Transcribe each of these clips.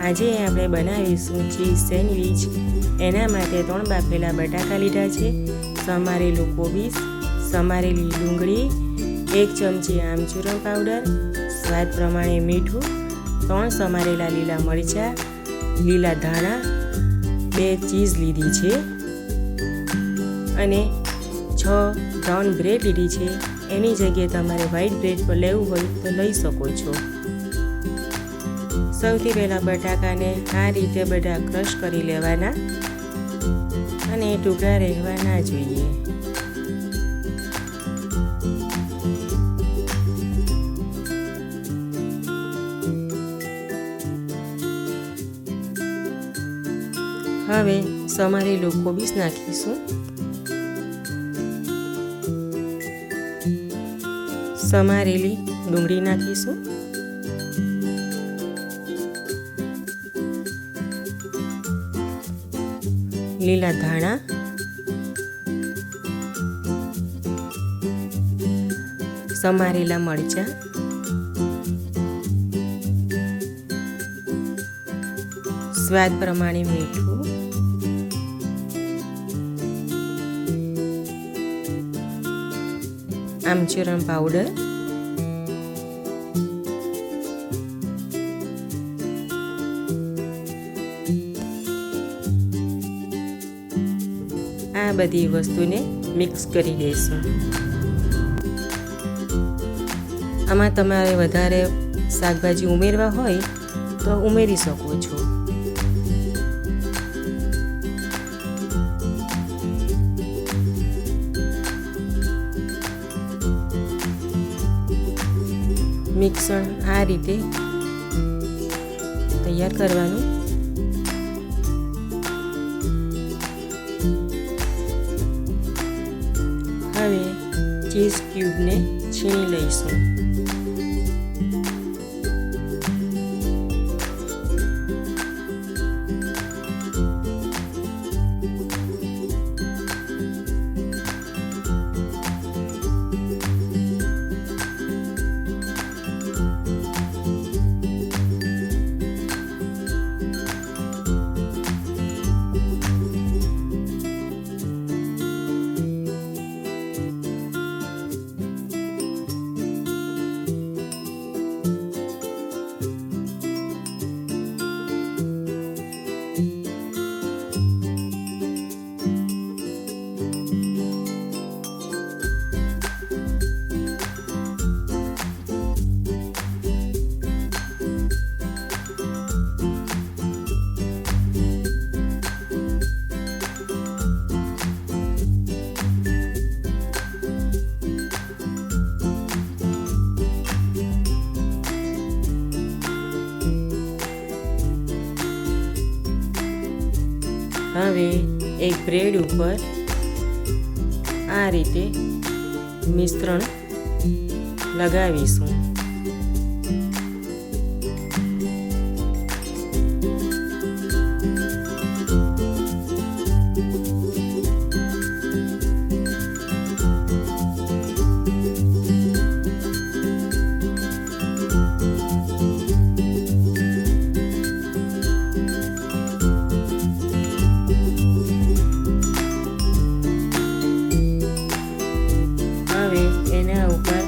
આજે આપણે બનાવીશું ચીઝ સેન્ડવિચ। એના માટે 3 બાફેલા બટાકા લીધા છે, સમારેલું કોબીજ, સમારેલી ડુંગળી, 1 ચમચી આમચૂરણ પાવડર, સ્વાદ પ્રમાણે મીઠું, 3 સમારેલા લીલા મરચાં, લીલા ધાણા, 2 ચીઝ લીધી છે અને 6 બ્રાઉન બ્રેડ લીધી છે। એની જગ્યાએ તમારે વ્હાઈટ બ્રેડ પર લેવું હોય તો લઈ શકો છો। સૌથી પહેલાં બટાકાને આ રીતે બધા ક્રશ કરી લેવાના અને ટુકડા રહેવા ના જોઈએ। હવે સમારેલું કોબીજ નાખીશું, સમારેલી ડુંગળી નાખીશું, લીલા ધાણા, સમારેલા મરચાં, સ્વાદ પ્રમાણે મીઠું, આમચૂરણ પાવડર, આ બધી વસ્તુને મિક્સ કરી દઈશું। આમાં તમારે વધારે શાકભાજી ઉમેરવા હોય તો ઉમેરી શકો છો। મિશ્રણ આ રીતે તૈયાર કરવાનું। હવે ચીઝ ક્યુબને છીણી લઈશું। હવે એક બ્રેડ ઉપર આ રીતે મિશ્રણ લગાવીશું। એના ઉપર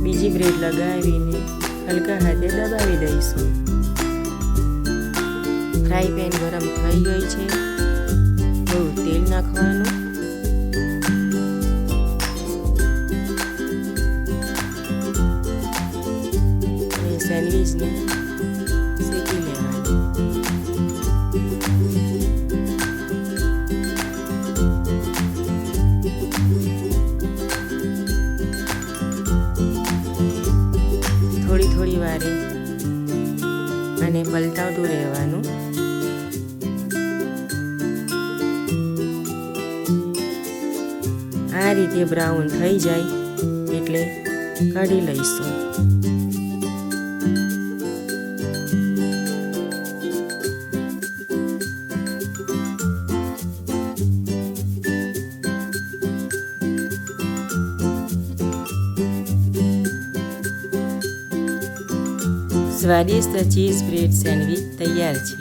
બીજી બ્રેડ લગાવીને હલકા હાથે દબાવી દઈશું। ફ્રાય પેન ગરમ થઈ ગઈ છે, થોડું તેલ નાખવાનું અને સેન્ડવિચને શેકી લેવાનું। થોડી વારે અને પલટાવતું રહેવાનું। આ રીતે બ્રાઉન થઈ જાય એટલે કાઢી લઈશું। સ્વાદિષ્ટ ચીઝ બ્રેડ સેન્ડવિચ તૈયાર છે।